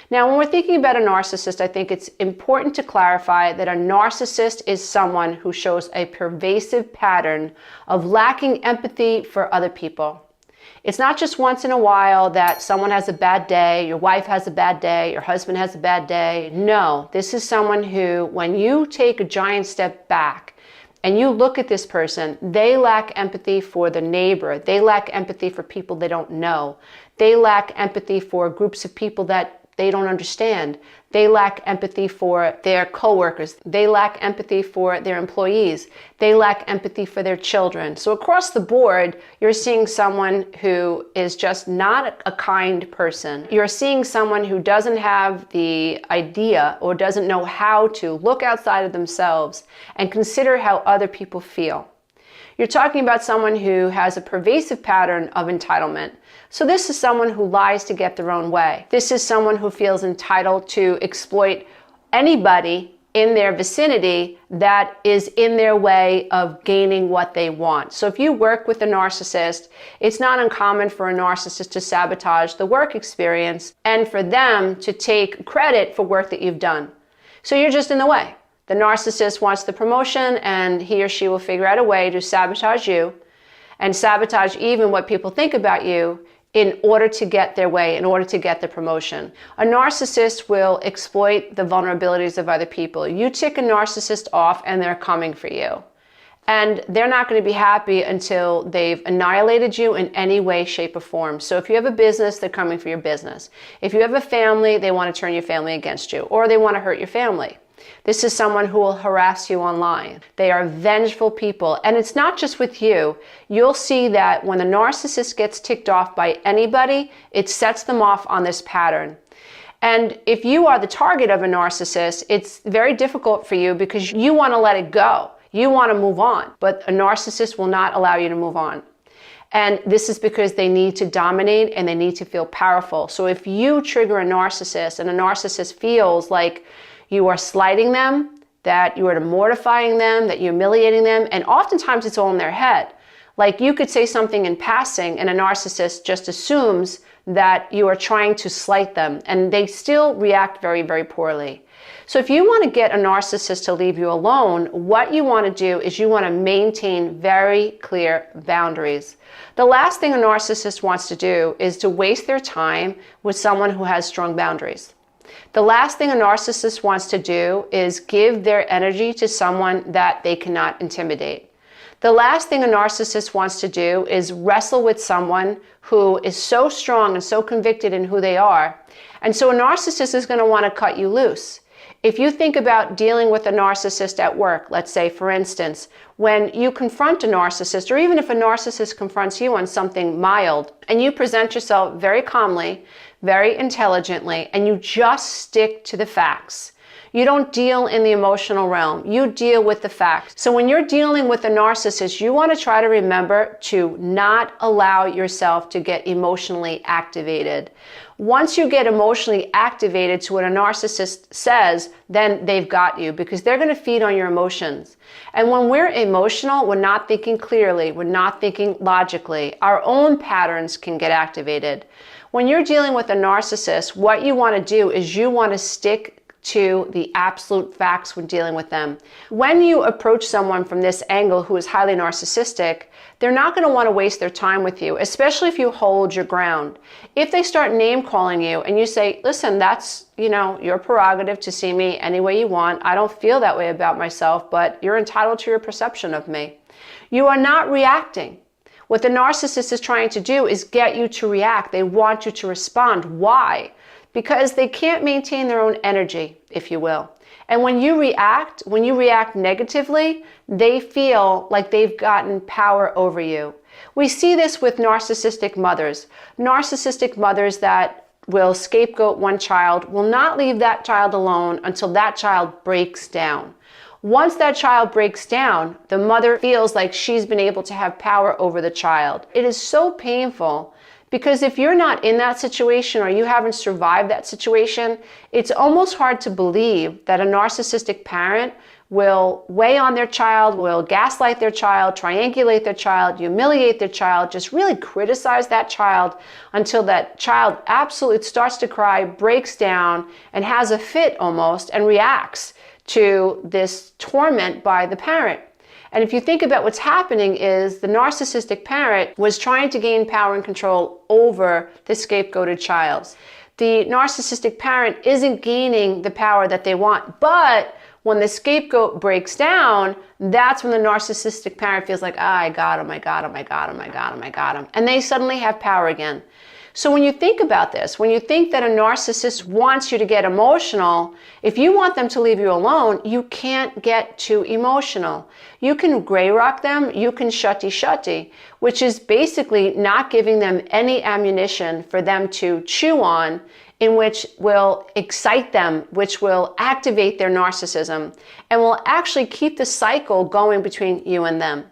Now, when we're thinking about a narcissist, I think it's important to clarify that a narcissist is someone who shows a pervasive pattern of lacking empathy for other people. It's not just once in a while that someone has a bad day, your wife has a bad day, your husband has a bad day. No, this is someone who, when you take a giant step back and you look at this person, they lack empathy for the neighbor. They lack empathy for people they don't know. They lack empathy for groups of people that they don't understand. They lack empathy for their coworkers. They lack empathy for their employees. They lack empathy for their children. So across the board, you're seeing someone who is just not a kind person. You're seeing someone who doesn't have the idea or doesn't know how to look outside of themselves and consider how other people feel. You're talking about someone who has a pervasive pattern of entitlement. So this is someone who lies to get their own way. This is someone who feels entitled to exploit anybody in their vicinity that is in their way of gaining what they want. So if you work with a narcissist, it's not uncommon for a narcissist to sabotage the work experience and for them to take credit for work that you've done. So you're just in the way. The narcissist wants the promotion and he or she will figure out a way to sabotage you and sabotage even what people think about you in order to get their way, in order to get the promotion. A narcissist will exploit the vulnerabilities of other people. You tick a narcissist off and they're coming for you. And they're not going to be happy until they've annihilated you in any way, shape, or form. So if you have a business, they're coming for your business. If you have a family, they want to turn your family against you, or they want to hurt your family. This is someone who will harass you online. They are vengeful people. And it's not just with you. You'll see that when the narcissist gets ticked off by anybody, it sets them off on this pattern. And if you are the target of a narcissist, it's very difficult for you because you want to let it go. You want to move on. But a narcissist will not allow you to move on. And this is because they need to dominate and they need to feel powerful. So if you trigger a narcissist and a narcissist feels like you are slighting them, that you are mortifying them, that you're humiliating them, and oftentimes it's all in their head. Like you could say something in passing and a narcissist just assumes that you are trying to slight them and they still react very, very poorly. So if you want to get a narcissist to leave you alone, what you want to do is you want to maintain very clear boundaries. The last thing a narcissist wants to do is to waste their time with someone who has strong boundaries. The last thing a narcissist wants to do is give their energy to someone that they cannot intimidate. The last thing a narcissist wants to do is wrestle with someone who is so strong and so convicted in who they are. And so a narcissist is going to want to cut you loose. If you think about dealing with a narcissist at work, let's say, for instance, when you confront a narcissist, or even if a narcissist confronts you on something mild, and you present yourself very calmly, very intelligently, and you just stick to the facts. You don't deal in the emotional realm. You deal with the facts. So when you're dealing with a narcissist, you want to try to remember to not allow yourself to get emotionally activated. Once you get emotionally activated to what a narcissist says, then they've got you because they're going to feed on your emotions. And when we're emotional, we're not thinking clearly, we're not thinking logically. Our own patterns can get activated. When you're dealing with a narcissist, what you want to do is you want to stick to the absolute facts when dealing with them. When you approach someone from this angle who is highly narcissistic, they're not going to want to waste their time with you, especially if you hold your ground. If they start name calling you and you say, listen, that's, your prerogative to see me any way you want. I don't feel that way about myself, but you're entitled to your perception of me. You are not reacting. What the narcissist is trying to do is get you to react. They want you to respond. Why? Because they can't maintain their own energy, if you will. And when you react negatively, they feel like they've gotten power over you. We see this with narcissistic mothers. Narcissistic mothers that will scapegoat one child will not leave that child alone until that child breaks down. Once that child breaks down, the mother feels like she's been able to have power over the child. It is so painful because if you're not in that situation or you haven't survived that situation, it's almost hard to believe that a narcissistic parent will weigh on their child, will gaslight their child, triangulate their child, humiliate their child, just really criticize that child until that child absolutely starts to cry, breaks down, and has a fit almost, and reacts to this torment by the parent. And if you think about what's happening is the narcissistic parent was trying to gain power and control over the scapegoated child. The narcissistic parent isn't gaining the power that they want, but when the scapegoat breaks down, that's when the narcissistic parent feels like, I got him, I got him, I got him, I got him, I got him. And they suddenly have power again. So when you think about this, when you think that a narcissist wants you to get emotional, if you want them to leave you alone, you can't get too emotional. You can gray rock them, you can shutty, which is basically not giving them any ammunition for them to chew on, in which will excite them, which will activate their narcissism, and will actually keep the cycle going between you and them.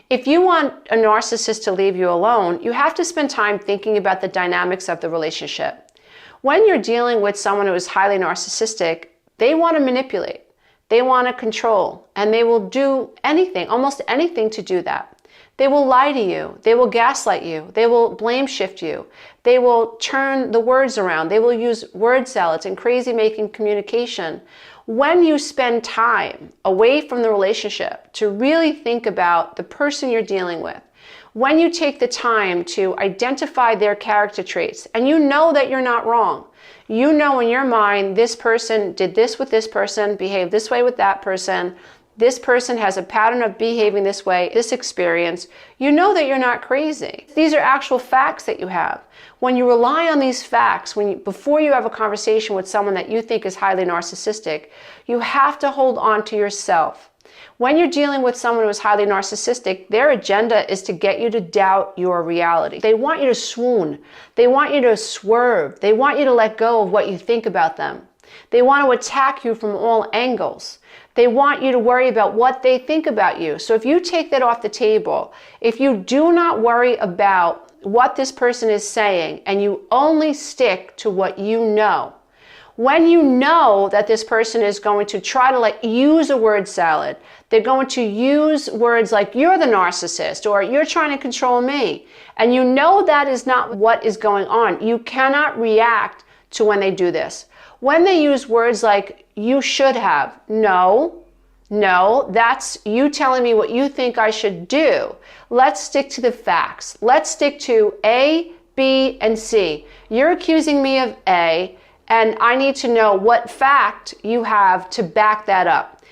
If you want a narcissist to leave you alone, you have to spend time thinking about the dynamics of the relationship. When you're dealing with someone who is highly narcissistic, they want to manipulate, they want to control, and they will do anything, almost anything to do that. They will lie to you. They will gaslight you. They will blame shift you. They will turn the words around. They will use word salads and crazy making communication. When you spend time away from the relationship to really think about the person you're dealing with, when you take the time to identify their character traits, and you know that you're not wrong, you know in your mind, this person did this with this person, behaved this way with that person, this person has a pattern of behaving this way, this experience, you know that you're not crazy. These are actual facts that you have. When you rely on these facts, before you have a conversation with someone that you think is highly narcissistic, you have to hold on to yourself. When you're dealing with someone who is highly narcissistic, their agenda is to get you to doubt your reality. They want you to swoon. They want you to swerve. They want you to let go of what you think about them. They want to attack you from all angles. They want you to worry about what they think about you. So if you take that off the table, if you do not worry about what this person is saying and you only stick to what you know, when you know that this person is going to try to use a word salad, they're going to use words like you're the narcissist or you're trying to control me, and you know that is not what is going on, you cannot react to when they do this. When they use words like you should have, no, that's you telling me what you think I should do. Let's stick to the facts. Let's stick to A, B, and C. You're accusing me of A, and I need to know what fact you have to back that up.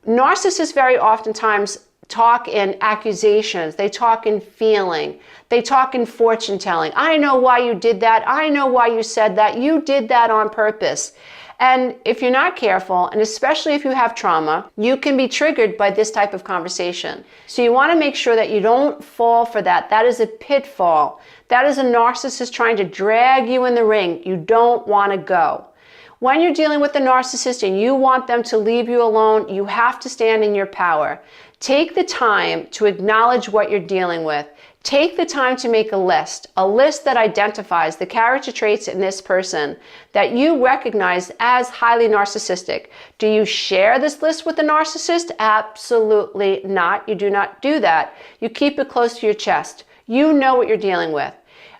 Narcissists very oftentimes talk in accusations. They talk in feeling. They talk in fortune telling. I know why you did that. I know why you said that. You did that on purpose. And if you're not careful, and especially if you have trauma, you can be triggered by this type of conversation. So you want to make sure that you don't fall for that. That is a pitfall. That is a narcissist trying to drag you in the ring. You don't want to go. When you're dealing with a narcissist and you want them to leave you alone, you have to stand in your power. Take the time to acknowledge what you're dealing with. Take the time to make a list that identifies the character traits in this person that you recognize as highly narcissistic. Do you share this list with the narcissist? Absolutely not. You do not do that. You keep it close to your chest. You know what you're dealing with.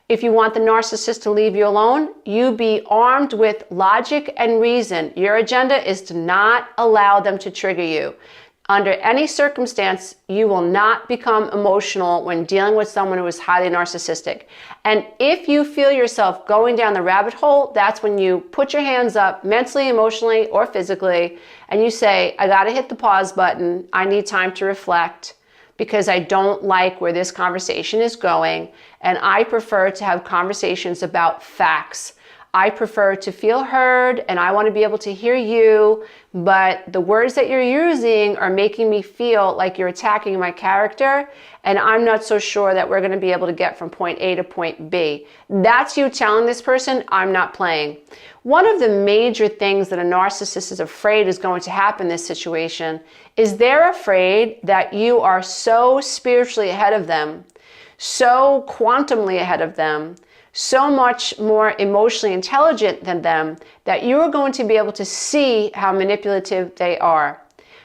If you want the narcissist to leave you alone, you be armed with logic and reason. Your agenda is to not allow them to trigger you. Under any circumstance, you will not become emotional when dealing with someone who is highly narcissistic. And if you feel yourself going down the rabbit hole, that's when you put your hands up mentally, emotionally, or physically, and you say, I gotta hit the pause button. I need time to reflect because I don't like where this conversation is going, and I prefer to have conversations about facts. I prefer to feel heard, and I want to be able to hear you, but the words that you're using are making me feel like you're attacking my character, and I'm not so sure that we're going to be able to get from point A to point B. That's you telling this person, I'm not playing. One of the major things that a narcissist is afraid is going to happen in this situation is they're afraid that you are so spiritually ahead of them, so quantumly ahead of them, so much more emotionally intelligent than them, that you're going to be able to see how manipulative they are.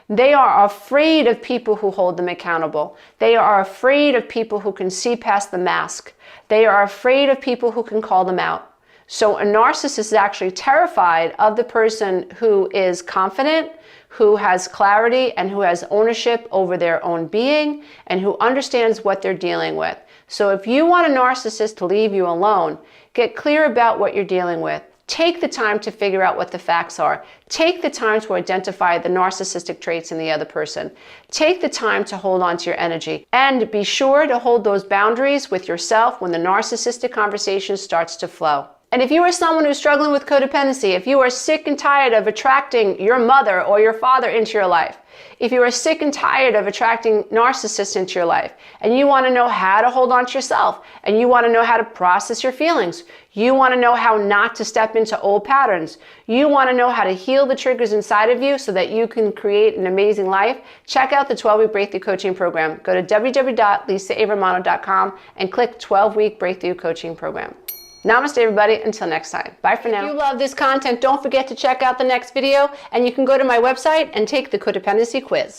They are afraid of people who hold them accountable. They are afraid of people who can see past the mask. They are afraid of people who can call them out. So a narcissist is actually terrified of the person who is confident, who has clarity, and who has ownership over their own being, and who understands what they're dealing with. So if you want a narcissist to leave you alone, get clear about what you're dealing with. Take the time to figure out what the facts are. Take the time to identify the narcissistic traits in the other person. Take the time to hold on to your energy. And be sure to hold those boundaries with yourself when the narcissistic conversation starts to flow. And if you are someone who's struggling with codependency, if you are sick and tired of attracting your mother or your father into your life, if you are sick and tired of attracting narcissists into your life, and you want to know how to hold on to yourself, and you want to know how to process your feelings, you want to know how not to step into old patterns, you want to know how to heal the triggers inside of you so that you can create an amazing life, check out the 12-week Breakthrough Coaching Program. Go to www.lisaaromano.com and click 12-week Breakthrough Coaching Program. Namaste, everybody. Until next time. Bye for now. If you love this content, don't forget to check out the next video, and you can go to my website and take the codependency quiz.